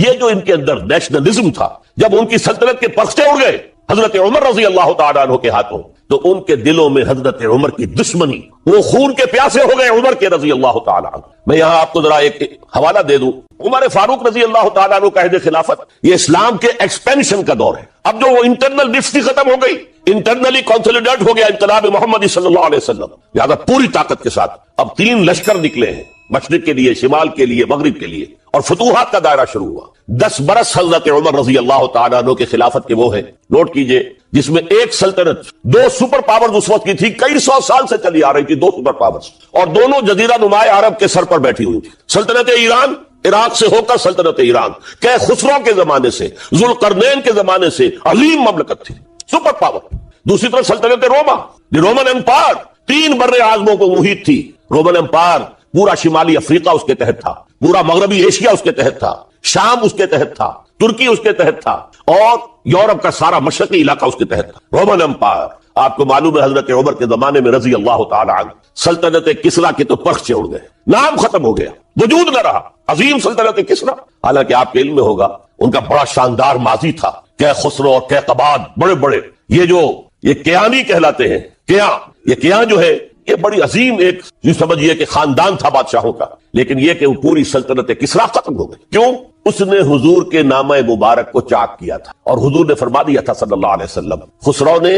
یہ جو ان کے اندر نیشنلزم تھا، جب ان کی سلطنت کے پرچے اڑ گئے حضرت عمر رضی اللہ تعالیٰ عنہ کے ہاتھوں، تو ان کے دلوں میں حضرت عمر کی دشمنی، وہ خون کے پیاسے ہو گئے عمر کے رضی اللہ تعالیٰ عنہ۔ میں یہاں آپ کو ذرا ایک حوالہ دے دوں، عمر فاروق رضی اللہ تعالیٰ عنہ کا عہد خلافت یہ اسلام کے ایکسپینشن کا دور ہے۔ اب جو وہ انٹرنل ڈفٹی ختم ہو گئی، انٹرنلی کنسولیڈیٹ ہو گیا انقلاب محمدی صلی اللہ علیہ وسلم، لہذا پوری طاقت کے ساتھ اب 3 لشکر نکلے ہیں، مشرق کے لیے، شمال کے لیے، مغرب کے لیے، اور فتوحات کا دائرہ شروع ہوا۔ 10 برس حضرت عمر رضی اللہ تعالیٰ عنہ کے خلافت کے وہ ہیں، نوٹ کیجئے، جس میں ایک سلطنت 2 سپر پاورز اس وقت کی تھی، کئی 100 سال سے چلی آ رہی تھی 2 سپر پاورز، اور دونوں جزیرہ نما عرب کے سر پر بیٹھی ہوئی تھی۔ سلطنت ایران، عراق سے ہو کر سلطنت ایران، کہ خسرو کے زمانے سے، ذوالقرنین کے زمانے سے عظیم مملکت تھی، سپر پاور۔ دوسری طرف سلطنت روما، رومن امپائر، 3 بر اعظموں کو محیط تھی۔ رومن امپائر پورا شمالی افریقہ اس کے تحت تھا، پورا مغربی ایشیا اس کے تحت تھا، شام اس کے تحت تھا، ترکی اس کے تحت تھا، اور یورپ کا سارا مشرقی علاقہ اس کے تحت تھا، رومن امپائر۔ آپ کو معلوم ہے حضرت عمر کے زمانے میں رضی اللہ تعالی عنہ سلطنت کسریٰ کے تو پرچے اڑ گئے، نام ختم ہو گیا، وجود نہ رہا عظیم سلطنت کسریٰ۔ حالانکہ آپ کے علم میں ہوگا ان کا بڑا شاندار ماضی تھا، کہ خسرو اور کیقباد، بڑے بڑے یہ کیانی کہلاتے ہیں، یہ کیان جو ہے یہ بڑی عظیم ایک یوں سمجھیے کہ خاندان تھا بادشاہوں کا، لیکن یہ کہ وہ پوری سلطنت کسریٰ ختم ہو گئی۔ کیوں؟ اس نے حضور کے نامہ مبارک کو چاک کیا تھا، اور حضور نے فرما دیا تھا صلی اللہ علیہ وسلم، خسرو نے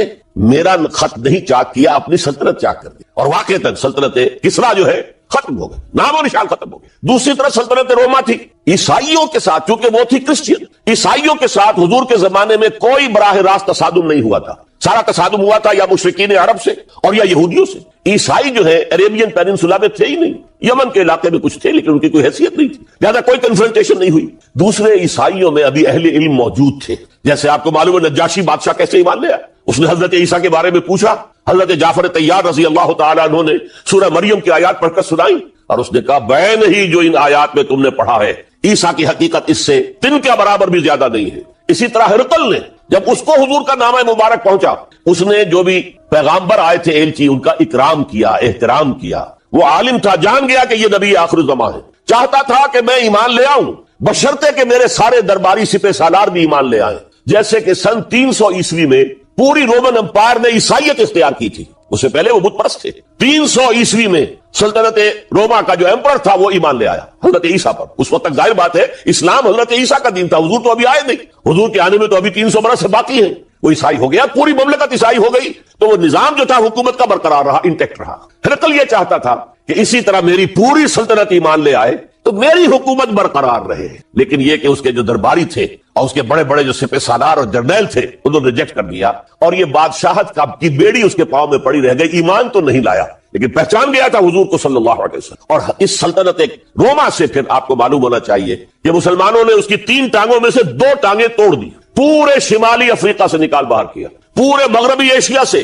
میرا خط نہیں چاک کیا، اپنی سلطنت چاک کر دی، اور واقعتاً سلطنت کسریٰ جو ہے ختم ہو گئی، نام و نشان ختم ہو گئی۔ دوسری طرف سلطنت روما تھی، عیسائیوں کے ساتھ، چونکہ وہ تھی کرسچین، عیسائیوں کے ساتھ حضور کے زمانے میں کوئی براہ راست تصادم نہیں ہوا تھا، سارا تصادم ہوا تھا یا مشرکین عرب سے اور یا یہودیوں سے۔ عیسائی جو ہے عربین پیننسولا میں تھے ہی نہیں، یمن کے علاقے میں کچھ تھے لیکن ان کی کوئی حیثیت نہیں تھی، لہذا کوئی کنفرنٹیشن نہیں ہوئی۔ دوسرے عیسائیوں میں ابھی اہل علم موجود تھے، جیسے آپ کو معلوم ہے نجاشی بادشاہ کیسے ایمان لے آیا، اس نے حضرت عیسیٰ کے بارے میں پوچھا، حضرت جعفر طیار رضی اللہ تعالیٰ عنہ نے سورہ مریم کی آیات پڑھ کر سنائی، اور اس نے کہا بے نہیں جو ان آیات میں تم نے پڑھا ہے، عیسیٰ کی حقیقت اس سے 3 کے برابر بھی زیادہ نہیں ہے۔ اسی طرح ہرقل نے جب اس کو حضور کا نامہ مبارک پہنچا، اس نے جو بھی پیغامبر آئے تھے ایلچی، ان کا اکرام کیا، احترام کیا، وہ عالم تھا، جان گیا کہ یہ نبی آخر الزمان ہے، چاہتا تھا کہ میں ایمان لے آؤں بشرطے کہ میرے سارے درباری سپہ سالار بھی ایمان لے آئیں۔ جیسے کہ سن 300 عیسوی میں پوری رومن امپائر نے عیسائیت اختیار کی تھی، اس سے پہلے وہ بت پرست تھے۔ 300 عیسوی میں سلطنت روما کا جو ایمپرر تھا وہ ایمان لے آیا حضرت عیسیٰ پر۔ اس وقت تک ظاہر بات ہے اسلام حضرت عیسیٰ کا دین تھا، حضور تو ابھی آئے نہیں، حضور کے آنے میں تو ابھی 300 برس سے باقی ہیں۔ وہ عیسائی ہو گیا، پوری مملکت عیسائی ہو گئی، تو وہ نظام جو تھا حکومت کا برقرار رہا، انٹیکٹ رہا۔ ہرقل یہ چاہتا تھا کہ اسی طرح میری پوری سلطنت ایمان لے آئے تو میری حکومت برقرار رہے، لیکن یہ کہ اس کے جو درباری تھے اور اس کے بڑے بڑے جو سپہ سالار اور جرنیل تھے انہوں نے ریجیکٹ کر دیا، اور یہ بادشاہت کی بیڑی اس کے پاؤں میں پڑی رہ گئی، ایمان تو نہیں لایا لیکن پہچان گیا تھا حضور کو صلی اللہ علیہ وسلم۔ اور اس سلطنت روما سے پھر آپ کو معلوم ہونا چاہیے کہ مسلمانوں نے اس کی 3 ٹانگوں میں سے 2 ٹانگیں توڑ دی، پورے شمالی افریقہ سے نکال باہر کیا، پورے مغربی ایشیا سے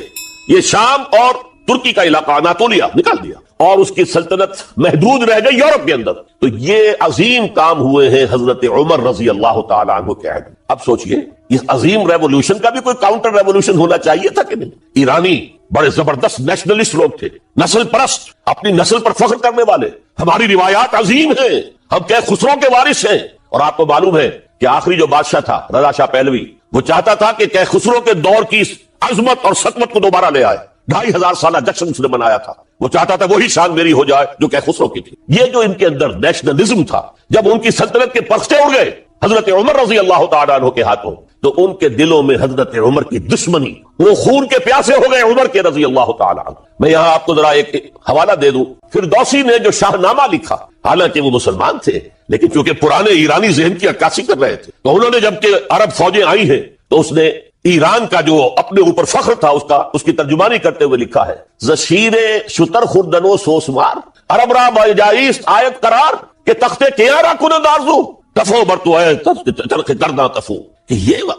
یہ شام اور ترکی کا علاقہ اناطولیہ نکال دیا، اور اس کی سلطنت محدود رہ گئی یورپ کے اندر۔ تو یہ عظیم کام ہوئے ہیں حضرت عمر رضی اللہ تعالی عنہ کے عہد۔ اب سوچئے اس عظیم ریولوشن کا بھی کوئی کاؤنٹر ریولوشن ہونا چاہیے تھا کہ نہیں؟ ایرانی بڑے زبردست نیشنلسٹ لوگ تھے، نسل پرست، اپنی نسل پر فخر کرنے والے، ہماری روایات عظیم ہیں، ہم کہ خسرو کے وارث ہیں۔ اور آپ کو معلوم ہے کہ آخری جو بادشاہ تھا رضا شاہ پہلوی، وہ چاہتا تھا کہ خسرو کے دور کی عظمت اور سطوت کو دوبارہ لے آئے، 2500 سالہ جشن اس نے منایا تھا، وہ چاہتا تھا وہی شان میری ہو جائے جو کہ خسرو کی تھی۔ یہ جو ان کے اندر نیشنلزم تھا، جب ان کی سلطنت کے پرچے اڑ گئے حضرت عمر رضی اللہ تعالیٰ عنہ کے ہاتھوں، تو ان کے دلوں میں حضرت عمر کی دشمنی، وہ خون کے پیاسے ہو گئے عمر کے رضی اللہ تعالیٰ عنہ۔ میں یہاں آپ کو ذرا ایک حوالہ دے دوں، فردوسی نے جو شاہ نامہ لکھا، حالانکہ وہ مسلمان تھے لیکن چونکہ پرانے ایرانی ذہن کی عکاسی کر رہے تھے، تو انہوں نے جب کہ عرب فوجیں آئی ہیں تو اس نے ایران کا جو اپنے اوپر فخر تھا اس کی ترجمانی کرتے ہوئے لکھا ہے، زشیر شتر خوردنو سوسمار عرب را بجائیست آیت قرار کہ تختے کیا را کنند آرزو تفو برتو ہے چرخ کردہ تفو، کہ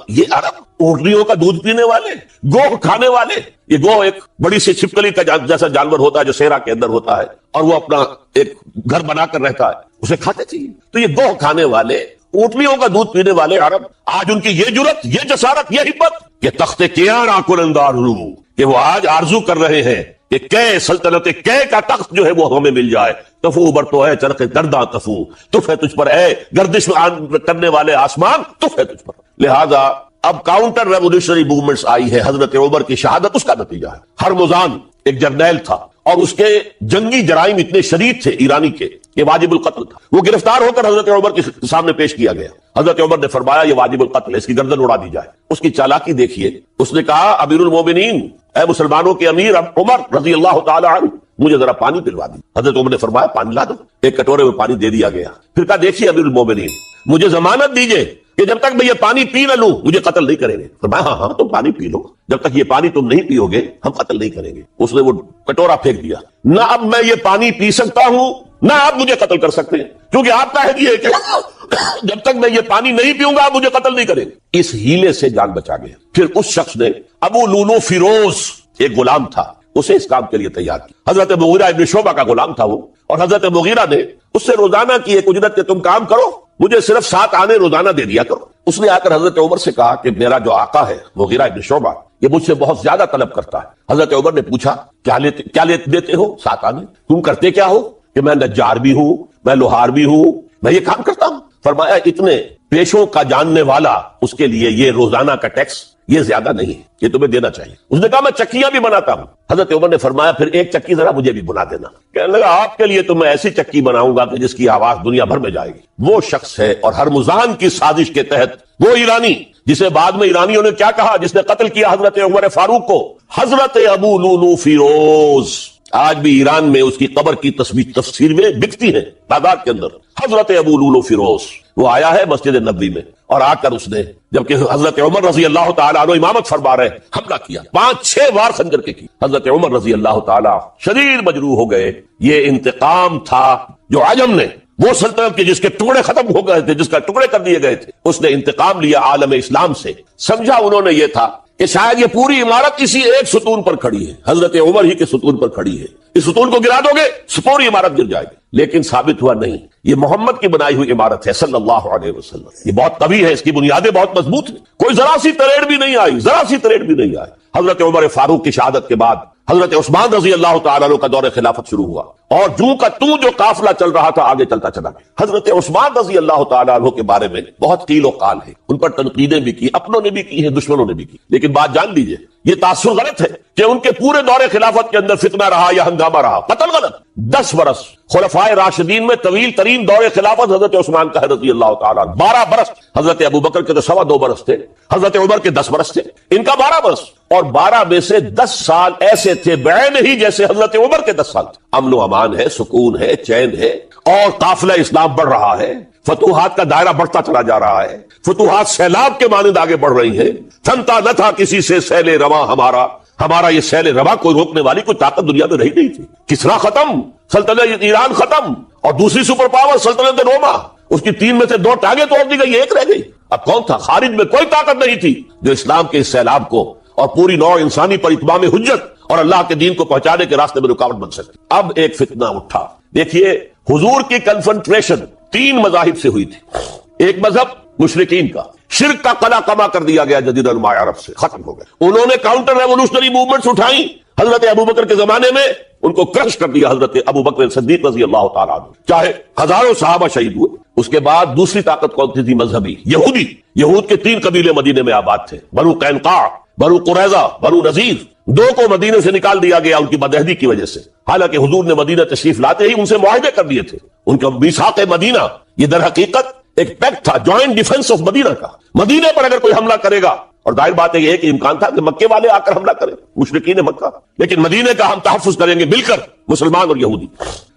یہ عرب اونٹنیوں کا دودھ پینے والے، گوہ کھانے والے، یہ گوہ ایک بڑی سی چھپکلی کا جیسا جانور ہوتا ہے جو صحرا کے اندر ہوتا ہے، اور وہ اپنا ایک گھر بنا کر رہتا ہے، اسے کھاتے چاہیے۔ تو یہ گوہ کھانے والے، اونٹنیوں کا دودھ پینے والے عرب، آج ان کی یہ جرت، یہ جسارت، یہ ہمت کہ تخت کیا را کنند آرزو، کہ وہ آج آرزو کر رہے ہیں کہ کہ سلطنت کہ کا تخت جو ہے وہ ہمیں مل جائے. تفو بر تو ہے چرخ درداں تفو، تف ہے تجھ پر اے گردش کرنے والے آسمان، تف ہے تجھ پر. لہذا اب کاؤنٹر ریولیوشنری موومنٹس آئی ہے. حضرت عمر کی شہادت اس کا نتیجہ ہے. ہرمزان ایک جرنیل تھا اور اس کے جنگی جرائم اتنے شدید تھے ایرانی کے کہ واجب القتل تھا. وہ گرفتار ہو کر حضرت عمر کے سامنے پیش کیا گیا. حضرت عمر نے فرمایا یہ واجب القتل ہے، اس کی گردن اڑا دی جائے. اس کی چالاکی دیکھیے. اس نے کہا امیر المومنین، اے مسلمانوں کے امیر عمر رضی اللہ تعالی عنہ، مجھے ذرا پانی پلوا دی. حضرت عمر نے فرمایا پانی لا دو. ایک کٹورے میں پانی دے دیا گیا. پھر کہا دیکھیے امیر المومنین، مجھے ضمانت دیجئے کہ جب تک میں یہ پانی پی نہ لوں مجھے قتل نہیں کریں گے. فرمایا ہاں ہاں تم پانی پی لو، جب تک یہ پانی تم نہیں پیو گے ہم قتل نہیں کریں گے. اس نے وہ کٹورا پھینک دیا. نہ اب میں یہ پانی پی سکتا ہوں نہ آپ مجھے قتل کر سکتے ہیں، کیونکہ آپ کا ہے کہ جب تک میں یہ پانی نہیں پیوں گا آپ مجھے قتل نہیں کریں گے. اس ہیلے سے جان بچا گیا. پھر اس شخص نے ابو لولو فیروز ایک غلام تھا، اسے اس کام کے لیے تیار کیا. حضرت مغیرہ ابن شعبہ کا غلام تھا وہ، اور حضرت مغیرہ نے اس سے روزانہ کی ایک اجرت کہ تم کام کرو، مجھے صرف 7 آنے روزانہ دے دیا کرو. اس نے آ کر حضرت عمر سے کہا کہ میرا جو آقا ہے مغیرہ ابن شعبہ یہ مجھ سے بہت زیادہ طلب کرتا ہے. حضرت عمر نے پوچھا کیا دیتے ہو 7 آنے؟ تم کرتے کیا ہو؟ کہ میں نجار بھی ہوں، میں لوہار بھی ہوں، میں یہ کام کرتا ہوں. فرمایا اتنے پیشوں کا جاننے والا اس کے لیے یہ روزانہ کا ٹیکس یہ زیادہ نہیں ہے، یہ تمہیں دینا چاہیے. اس نے کہا میں چکیاں بھی بناتا ہوں. حضرت عمر نے فرمایا پھر ایک چکی ذرا مجھے بھی بنا دینا. کہنے لگا آپ کے لیے تو میں ایسی چکی بناؤں گا کہ جس کی آواز دنیا بھر میں جائے گی. وہ شخص ہے اور ہرمزان کی سازش کے تحت وہ ایرانی جسے بعد میں ایرانیوں نے کیا کہا، جس نے قتل کیا حضرت عمر فاروق کو، حضرت ابو لولو فیروز. آج بھی ایران میں اس کی قبر کی تصویریں بکتی ہیں تعداد کے اندر. حضرت ابو لولو فیروز وہ آیا ہے مسجد نبوی میں اور آ کر اس نے جبکہ حضرت عمر رضی اللہ تعالیٰ عنہ امامت فرما رہے حملہ کیا، 5-6 وار خنجر کے کی. حضرت عمر رضی اللہ تعالیٰ شدید مجروح ہو گئے. یہ انتقام تھا جو عجم نے، وہ سلطنت کے جس کے ٹکڑے ختم ہو گئے تھے، جس کا ٹکڑے کر دیے گئے تھے، اس نے انتقام لیا عالم اسلام سے. سمجھا انہوں نے یہ تھا کہ شاید یہ پوری عمارت کسی ایک ستون پر کھڑی ہے، حضرت عمر ہی کے ستون پر کھڑی ہے، اس ستون کو گرا دو گے پوری عمارت گر جائے گی. لیکن ثابت ہوا نہیں، یہ محمد کی بنائی ہوئی عمارت ہے صلی اللہ علیہ وسلم. یہ بہت قوی ہے، اس کی بنیادیں بہت مضبوط ہیں، کوئی ذرا سی تریڑ بھی نہیں آئی، ذرا سی تریڑ بھی نہیں آئی. حضرت عمر فاروق کی شہادت کے بعد حضرت عثمان رضی اللہ تعالیٰ عنہ کا دور خلافت شروع ہوا اور جوں کا تو جو قافلہ چل رہا تھا آگے چلتا چلا گیا. حضرت عثمان رضی اللہ تعالیٰ عنہ کے بارے میں بہت قیل و قال ہے، ان پر تنقیدیں بھی کی، اپنوں نے بھی کی ہے، دشمنوں نے بھی کی. لیکن بات جان لیجئے یہ تاثر غلط ہے کہ ان کے پورے دور خلافت کے اندر فتنہ رہا یا ہنگامہ رہا. قتل غلط. 10 برس خلفائے راشدین میں طویل ترین دور خلافت حضرت عثمان کا ہے رضی اللہ تعالیٰ. 12 برس حضرت ابو بکر کے تو 2.25 برس تھے، حضرت عمر کے 10 برس تھے، ان کا 12 برس. اور 12 میں سے 10 سال ایسے تھے بعین ہی جیسے حضرت عمر کے 10 سال تھے. امن و امان ہے، سکون ہے، چین ہے، اور قافلہ اسلام بڑھ رہا ہے، فتوحات کا دائرہ بڑھتا چلا جا رہا ہے، فتوحات سیلاب کے مانند آگے بڑھ رہی ہیں. تھمتا نہ تھا کسی سے سیل رواں ہمارا یہ سیل رواں کوئی روکنے والی کوئی طاقت دنیا میں رہی نہیں تھی. کسرا ختم، سلطنت ایران ختم، اور دوسری سپر پاور سلطنت روما، اس کی 3 میں سے 2 ٹانگیں توڑ دی گئی، 1 رہ گئی. اب کون تھا؟ خارج میں کوئی طاقت نہیں تھی جو اسلام کے اس سیلاب کو اور پوری نوع انسانی پر اتمام حجت اور اللہ کے دین کو پہنچانے کے راستے میں رکاوٹ بن سکے. اب ایک فتنہ اٹھا. دیکھیے حضور کی کنفرنٹریشن 3 مذاہب سے ہوئی تھی. ایک مذہب مشرکین کا، شرک کا قلع قما کر دیا گیا جزیرہ نما عرب سے، ختم ہو گئے. انہوں نے کاؤنٹر ریولوشنری موومنٹس اٹھائیں حضرت ابو بکر کے زمانے میں، ان کو کرش کر دیا حضرت ابو بکر صدیق رضی اللہ تعالیٰ عنہ، چاہے ہزاروں صحابہ شہید ہوئے. اس کے بعد دوسری طاقت کون سی تھی؟ مذہبی یہودی. یہود کے 3 قبیلے مدینے میں آباد تھے، بنو قینقاع، بنو قریظہ، بنو نذیر. 2 کو مدینے سے نکال دیا گیا ان کی بدعہدی کی وجہ سے، حالانکہ حضور نے مدینہ تشریف لاتے ہی ان سے معاہدے کر دیے تھے. ان کا میثاق مدینہ یہ در حقیقت ایک پیکٹ تھا، جوائنٹ ڈیفنس آف مدینہ کا. مدینے پر اگر کوئی حملہ کرے گا، اور ظاہر بات ہے یہ کہ امکان تھا کہ مکے والے آ کر حملہ کریں، مشرکین مکہ، لیکن مدینے کا ہم تحفظ کریں گے مل کر مسلمان اور یہودی.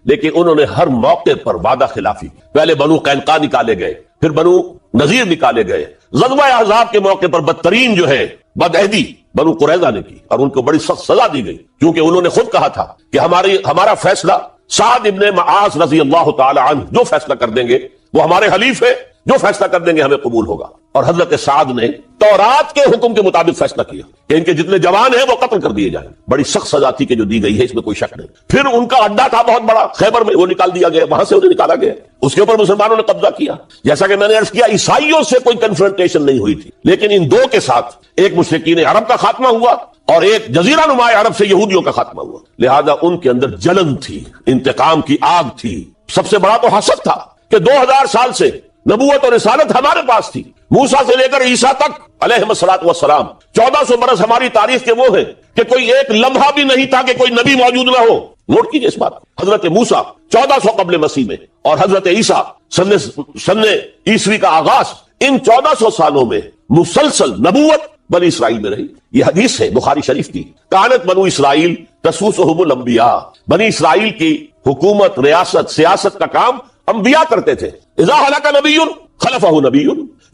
لیکن انہوں نے ہر موقع پر وعدہ خلافی. پہلے بنو قینقاع نکالے گئے، پھر بنو نذیر نکالے گئے. غزوہ احزاب کے موقع پر بدترین جو ہے بدعہدی بنو قریظہ نے کی اور ان کو بڑی سخت سزا دی گئی، کیونکہ انہوں نے خود کہا تھا کہ ہمارا فیصلہ سعد ابن معاذ رضی اللہ تعالی عنہ جو فیصلہ کر دیں گے وہ ہمارے حلیف ہے، جو فیصلہ کر دیں گے ہمیں قبول ہوگا. اور حضرت سعد نے تورات کے حکم کے مطابق فیصلہ کیا کہ ان کے جتنے جوان ہیں وہ قتل کر دیے جائیں. بڑی سخت سزا تھی کہ جو دی گئی ہے، اس میں کوئی شک نہیں. پھر ان کا اڈا تھا بہت بڑا خیبر میں، وہ نکال دیا گیا، وہاں سے انہیں نکالا گیا، اس کے اوپر مسلمانوں نے قبضہ کیا. جیسا کہ میں نے عرض کیا عیسائیوں سے کوئی کنفرنٹیشن نہیں ہوئی تھی، لیکن ان 2 کے ساتھ ایک مشرکین عرب کا خاتمہ ہوا اور ایک جزیرہ نما عرب سے یہودیوں کا خاتمہ ہوا. لہذا ان کے اندر جلن تھی، انتقام کی آگ تھی. سب سے بڑا تو حسد تھا کہ 2000 سال سے نبوت اور رسالت ہمارے پاس تھی، موسیٰ سے لے کر عیسیٰ تک علیہ الصلوۃ والسلام. 1400 برس ہماری تاریخ کے وہ ہیں کہ کوئی ایک لمحہ بھی نہیں تھا کہ کوئی نبی موجود نہ ہو. نوٹ کیجئے اس بات. حضرت موسیٰ 1400 قبل مسیح میں اور حضرت عیسیٰ سن عیسوی کا آغاز، ان 1400 سالوں میں مسلسل نبوت بنی اسرائیل میں رہی. یہ حدیث ہے بخاری شریف کی، کانت بنو اسرائیل تسوسہم الانبیاء. بنی اسرائیل کی حکومت، ریاست، سیاست کا کام انبیاء کرتے تھے. اذا ہلک نبی خلفہ نبی،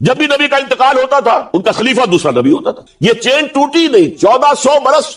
جب بھی نبی کا انتقال ہوتا تھا ان کا خلیفہ دوسرا نبی ہوتا تھا. یہ چین ٹوٹی نہیں. 1400 برس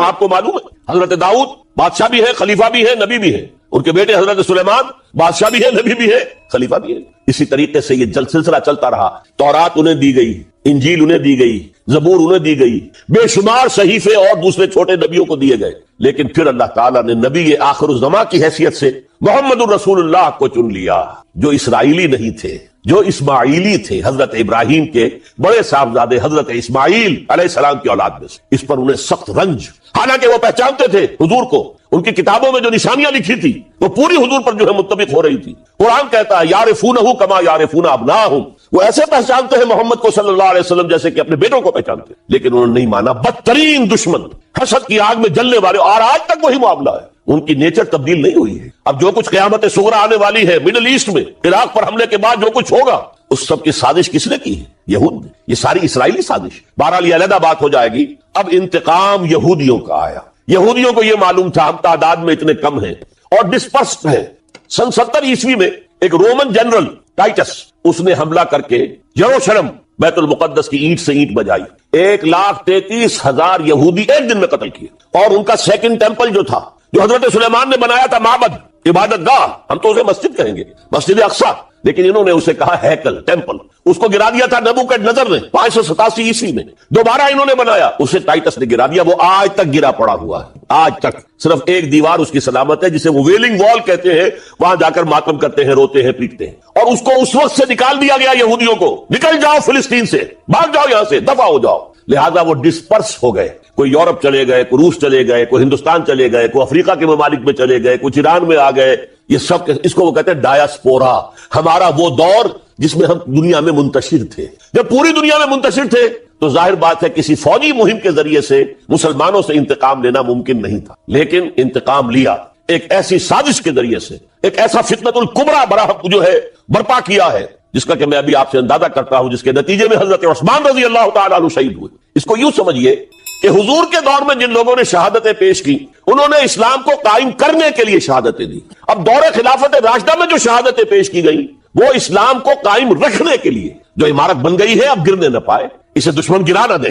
آپ کو معلوم ہے حضرت داؤد بادشاہ بھی ہے، خلیفہ بھی ہے، نبی بھی ہے. ان کے بیٹے حضرت سلیمان بادشاہ بھی ہے، نبی بھی ہے، خلیفہ بھی ہے. اسی طریقے سے یہ سلسلہ چلتا رہا. تورات انہیں دی گئی، انجیل انہیں دی گئی، زبور انہیں دی گئی، بے شمار صحیفے اور دوسرے چھوٹے نبیوں کو دیے گئے. لیکن پھر اللہ تعالیٰ نے نبی آخر الزماں کی حیثیت سے محمد الرسول اللہ کو چن لیا، جو اسرائیلی نہیں تھے، جو اسماعیلی تھے. حضرت ابراہیم کے بڑے صاحبزادے حضرت اسماعیل علیہ السلام کی اولاد میں سے. اس پر انہیں سخت رنج، حالانکہ وہ پہچانتے تھے حضور کو. ان کی کتابوں میں جو نشانیاں لکھی تھی وہ پوری حضور پر جو ہے متفق ہو رہی تھی. قرآن کہتا ہے یعرفونہ کما یعرفون ابناہم، وہ ایسے پہچانتے ہیں محمد کو صلی اللہ علیہ وسلم جیسے کہ اپنے بیٹوں کو پہچانتے. لیکن انہوں نے نہیں مانا. بدترین دشمن، حسد کی آگ میں جلنے والے، اور آج تک وہی معاملہ ہے. ان کی نیچر تبدیل نہیں ہوئی ہے. اب جو کچھ قیامت صغریٰ آنے والی ہے مڈل ایسٹ میں، عراق پر حملے کے بعد جو کچھ ہوگا، اس سب کی سازش کس نے کی ہے؟ یہود نے. یہ ساری اسرائیلی سازش. بہرحال یہ علیحدہ بات ہو جائے گی. اب انتقام یہودیوں کا آیا. یہودیوں کو یہ معلوم تھا ہم تعداد میں اتنے کم ہیں اور ڈسپرسڈ ہیں. سن 70 عیسوی میں ایک رومن جنرل ٹائٹس، اس نے حملہ کر کے یروشلم بیت المقدس کی اینٹ سے اینٹ بجائی. 1,33,000 یہودی ایک دن میں قتل کیے. اور ان کا سیکنڈ ٹیمپل جو تھا، جو حضرت سلیمان نے بنایا تھا، معبد، عبادت گاہ، ہم تو اسے مسجد کہیں گے، مسجد اقصیٰ، لیکن انہوں نے اسے کہا ہیکل، ٹیمپل. اس کو گرا دیا تھا نبوکڈنیزر نے 587 عیسوی میں. دوبارہ انہوں نے بنایا، اسے ٹائٹس نے گرا دیا. وہ آج تک گرا پڑا ہوا ہے. آج تک صرف ایک دیوار اس کی سلامت ہے جسے وہ ویلنگ وال کہتے ہیں. وہاں جا کر ماتم کرتے ہیں، روتے ہیں، پیٹتے ہیں. اور اس کو اس وقت سے نکال دیا گیا یہودیوں کو، نکل جاؤ فلسطین سے، بھاگ جاؤ یہاں سے، دفع ہو جاؤ. لہذا وہ ڈسپرس ہو گئے. کوئی یورپ چلے گئے، کوئی روس چلے گئے، کوئی ہندوستان چلے گئے، کوئی افریقہ کے ممالک میں چلے گئے، کچھ ایران میں آ گئے. یہ سب اس کو وہ کہتے ہیں ڈایاسپورا. ہمارا وہ دور جس میں ہم دنیا میں منتشر تھے. جب پوری دنیا میں منتشر تھے تو ظاہر بات ہے کسی فوجی مہم کے ذریعے سے مسلمانوں سے انتقام لینا ممکن نہیں تھا. لیکن انتقام لیا ایک ایسی سازش کے ذریعے سے. ایک ایسا فتنۃ الکبریٰ جو ہے برپا کیا ہے، جس کا کہ میں ابھی آپ سے اندازہ کرتا ہوں، جس کے نتیجے میں حضرت عثمان رضی اللہ تعالیٰ عنہ شہید ہوئے. اس کو یوں سمجھیے کہ حضور کے دور میں جن لوگوں نے شہادتیں پیش کی، انہوں نے اسلام کو قائم کرنے کے لیے شہادتیں دی. اب دور خلافت راشدہ میں جو شہادتیں پیش کی گئی وہ اسلام کو قائم رکھنے کے لیے. جو عمارت بن گئی ہے اب گرنے نہ پائے، اسے دشمن گرا نہ دے،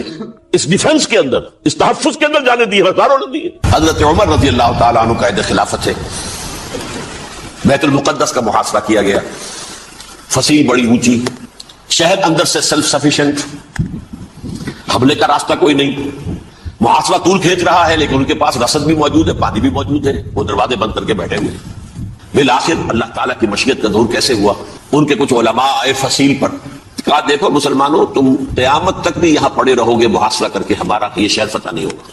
اس ڈیفنس کے اندر، اس تحفظ کے اندر جانے دی، ہزاروں نے دی. حضرت عمر رضی اللہ تعالیٰ عنہ قائد خلافت ہے. بیت المقدس کا محاصرہ کیا گیا. فصیل بڑی اونچی، شہر اندر سے سیلف سفیشنٹ، حملے کا راستہ کوئی نہیں. محاصرہ طول کھینچ رہا ہے لیکن ان کے پاس رسد بھی موجود ہے، پانی بھی موجود ہے. وہ دروازے بند کر کے بیٹھے ہوئے. بالآخر اللہ تعالیٰ کی مشیت کا ظہور کیسے ہوا؟ ان کے کچھ علماء آئے فصیل پر، کہا دیکھو مسلمانوں، تم قیامت تک بھی یہاں پڑے رہو گے محاصرہ کر کے، ہمارا یہ شہر فتح نہیں ہوگا.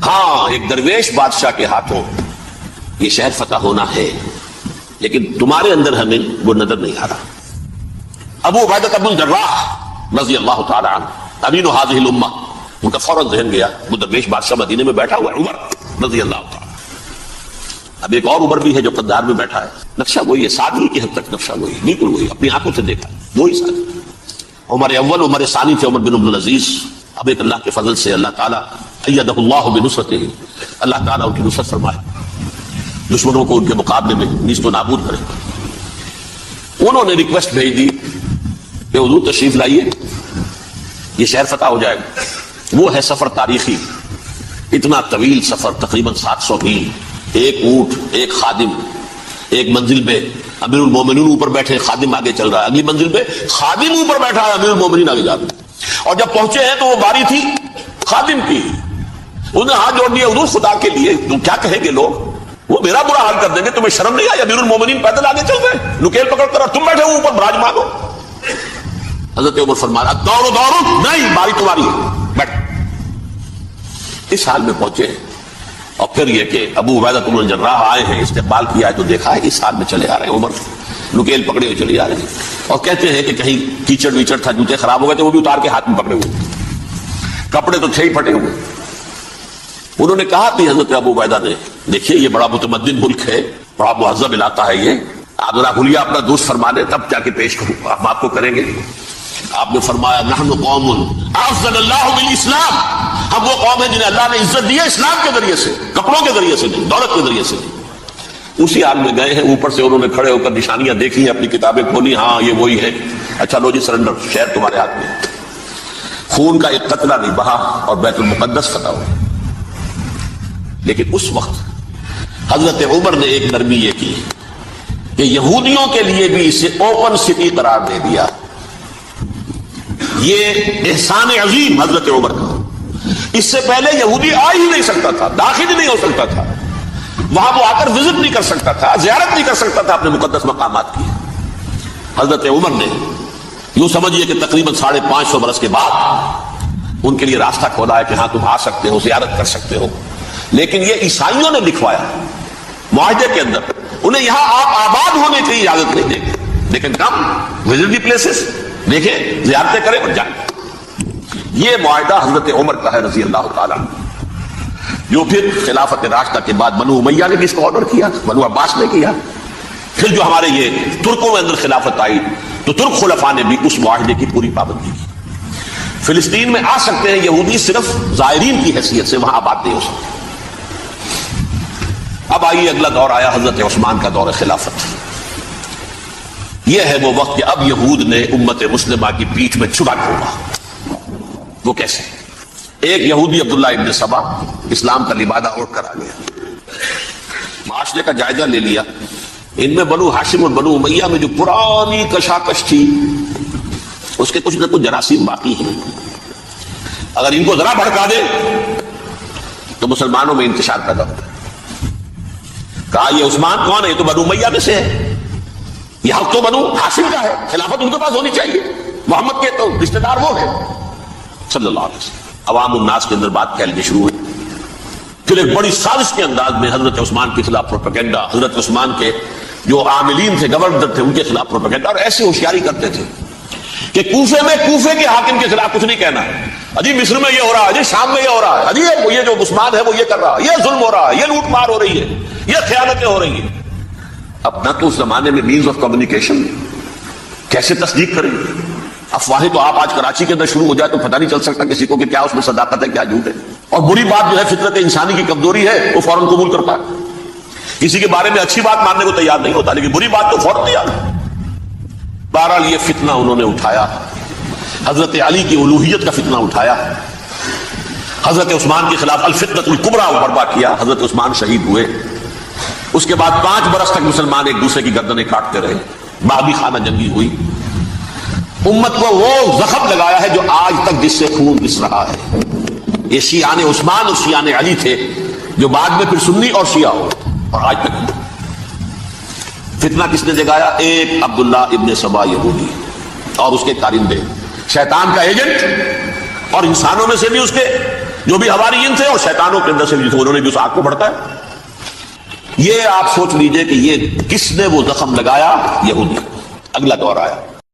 ہاں ایک درویش بادشاہ کے ہاتھوں یہ شہر فتح ہونا ہے، لیکن تمہارے اندر ہمیں وہ نظر نہیں آ رہا. ابو عبیدہ بن الجراح رضی اللہ تعالی عنہ، امین هذه الامہ، ان کا فوراً ذہن گیا وہ درویش بادشاہ مدینے میں بیٹھا ہوا ہے عمر رضی اللہ تعالی. اب ایک اور عمر بھی ہے جو قندھار میں بیٹھا ہے. نقشہ وہی ہے، سادگی کی حد تک نقشہ وہی، بالکل وہی، اپنی آنکھوں سے دیکھا وہی سادگی. عمر اول، عمر ثانی تھے عمر بن عبد العزیز. اب ایک اللہ کے فضل سے اللہ تعالیٰ ایدہ اللہ بنصرتہ، اللہ تعالیٰ ان کی نصرت فرمائے، دشمنوں کو ان کے مقابلے میں نیست و نابود کرے. انہوں نے ریکویسٹ بھیج دی کہ حضور تشریف لائیے، یہ شہر فتح ہو جائے گا. وہ ہے سفر تاریخی، اتنا طویل سفر، تقریباً 700 میل، ایک اونٹ، ایک خادم، ایک منزل پہ امیر المومنین اوپر بیٹھے، خادم آگے چل رہا ہے، اگلی منزل پہ خادم اوپر بیٹھا ہے، امیر المومنین آگے جا رہے ہیں. اور جب پہنچے ہیں تو وہ باری تھی خادم کی. انہوں نے ہاتھ جوڑ دیا حضور خدا کے لیے، تم کیا کہیں گے لوگ، وہ میرا برا حال کر دیں گے، تمہیں شرم نہیں آئی؟ امیر المومنین پیدل آگے چل رہے، نکیل پکڑ کر، اور تم بیٹھے ہو اوپر براجمان ہو. حضرت عمر فرمایا دوڑو دوڑو، نہیں باری تمہاری ہے، بیٹھ. اس حال میں پہنچے اور پھر یہ کہ ابو عبیدہ بن الجراح آئے ہیں، استقبال کیا ہے تو دیکھا ہے کہ اس حال میں چلے آ رہے ہیں، عمر نکیل پکڑے ہوئے چلے آ رہے ہیں، اور کہتے ہیں کہ کہیں کیچڑ ویچڑ تھا، جوتے خراب ہو گئے تھے، وہ بھی اتار کے ہاتھ میں پکڑے ہوئے، کپڑے تو تھے ہی پھٹے ہوئے۔ انہوں نے کہا کہ حضرت ابو عبیدہ نے، دیکھیے یہ بڑا متمدن ملک ہے، بڑا مہذب علاقہ ہے یہ، آپ ذرا حلیہ اپنا دوست فرما دیں تب جا کے پیش کروں، ہم آپ کو کریں گے۔ آپ نے فرمایا نحن قوم اعزنا اللہ بالاسلام، ہم وہ قوم ہیں جنہیں اللہ نے عزت دی ہے اسلام کے ذریعے سے، کپڑوں کے ذریعے سے نہیں، دولت کے ذریعے سے نہیں۔ اسی حال میں گئے ہیں، اوپر سے انہوں نے کھڑے ہو کر نشانیاں دیکھی ہیں، اپنی کتابیں کھولی، ہاں یہ وہی ہے، اچھا لو جی سرنڈر، شہر تمہارے ہاتھ میں، خون کا ایک قطرہ نہیں بہا اور بیت المقدس فتح ہوا۔ لیکن اس وقت حضرت عمر نے ایک نرمی یہ کی کہ یہودیوں کے لیے بھی اسے اوپن سٹی قرار دے دیا۔ یہ احسان عظیم حضرت عمر کا، اس سے پہلے یہودی آ ہی نہیں سکتا تھا، داخل ہی نہیں ہو سکتا تھا، وہاں وہ آ کر وزٹ نہیں کر سکتا تھا، زیارت نہیں کر سکتا تھا اپنے مقدس مقامات کی۔ حضرت عمر نے یوں سمجھیے کہ تقریباً 550 برس کے بعد ان کے لیے راستہ کھولا ہے کہ ہاں تم آ سکتے ہو، زیارت کر سکتے ہو۔ لیکن یہ عیسائیوں نے لکھوایا معاہدے کے اندر، انہیں یہاں آپ آباد ہونے کی اجازت نہیں دیں گے، لیکن کم وزٹ دی پلیسز، دیکھیں زیارتیں کریں اور جائیں۔ یہ معاہدہ حضرت عمر کا ہے رضی اللہ تعالیٰ، جو پھر خلافت راشدہ کے بعد بنو امیہ نے بھی اس کو آرڈر کیا، بنو عباس نے کیا، پھر جو ہمارے یہ ترکوں میں اندر خلافت آئی تو ترک خلفاء نے بھی اس معاہدے کی پوری پابندی کی۔ فلسطین میں آ سکتے ہیں یہودی صرف زائرین کی حیثیت سے، وہاں آباد نہیں ہو سکتے۔ اب آئیے اگلا دور آیا حضرت عثمان کا دور خلافت۔ یہ ہے وہ وقت کہ اب یہود نے امت مسلمہ کی پیٹھ میں چھڑا کھولا۔ وہ کیسے؟ ایک یہودی عبداللہ ابن سبا اسلام کا لبادہ اوڑھ کر آ گیا، معاشرے کا جائزہ لے لیا، ان میں بنو ہاشم اور بنو امیہ میں جو پرانی کشاکش تھی اس کے کچھ نہ کچھ جراثیم باقی ہیں، اگر ان کو ذرا بھڑکا دے تو مسلمانوں میں انتشار پیدا ہوتا ہے۔ کہا یہ عثمان کون ہے؟ یہ تو بنو امیہ میں سے ہے، یہ حق تو بنو ہاشم کا ہے، خلافت ان کے پاس ہونی چاہیے، محمد کے تو رشتہ دار وہ ہے صلی اللہ علیہ وسلم۔ عوام الناس کے اندر بات پھیلنی شروع ہوئی، پھر ایک بڑی سازش کے انداز میں حضرت عثمان کے خلاف پروپیگنڈا، حضرت عثمان کے جو عاملین تھے، گورنر تھے، ان کے خلاف پروپیگنڈا، اور ایسے ہوشیاری کرتے تھے کہ کوفے میں کوفے کے حاکم کے خلاف کچھ نہیں کہنا ہے، اجی مصر میں یہ ہو رہا ہے، اجی شام میں یہ ہو رہا ہے، اجی یہ جو عثمان ہے وہ یہ کر رہا ہے، یہ ظلم ہو رہا ہے، یہ لوٹ مار ہو رہی ہے، یہ خیانتیں ہو رہی ہیں۔ اب نہ تو اس زمانے میں مینز آف کمیونیکیشن، کیسے تصدیق کریں گے؟ افواہیں تو آپ آج کراچی کے اندر شروع ہو جائے تو پتہ نہیں چل سکتا کسی کو کہ کیا اس میں صداقت ہے کیا جھوٹ ہے، اور بری بات جو ہے فطرت انسانی کی کمزوری ہے وہ فوراً قبول کرتا ہے، کسی کے بارے میں اچھی بات ماننے کو تیار نہیں ہوتا لیکن بری بات تو فوراً تیار ہے۔ بہرحال یہ فتنہ انہوں نے اٹھایا، حضرت علی کی الوہیت کا فتنہ اٹھایا، حضرت عثمان کے خلاف الفتنۃ الکبریٰ برپا کیا، حضرت عثمان شہید ہوئے، اس کے بعد 5 برس تک مسلمان ایک دوسرے کی گردنیں کاٹتے رہے، باغی خانہ جنگی ہوئی، امت کو وہ زخم لگایا ہے جو آج تک جس سے خون رس رہا ہے۔ یہ شیعان عثمان اور شیعان علی تھے جو بعد میں پھر سنی اور شیعہ ہو، اور آج تک فتنہ کس نے جگایا؟ ایک عبداللہ ابن سبا یہودی اور اس کے کارندے، شیطان کا ایجنٹ، اور انسانوں میں سے بھی اس کے جو بھی حواریین تھے اور شیطانوں کے اندر سے بھی انہوں نے بھی اس آگ کو بڑھتا ہے۔ یہ آپ سوچ لیجئے کہ یہ کس نے وہ زخم لگایا؟ یہودی۔ اگلا دور آیا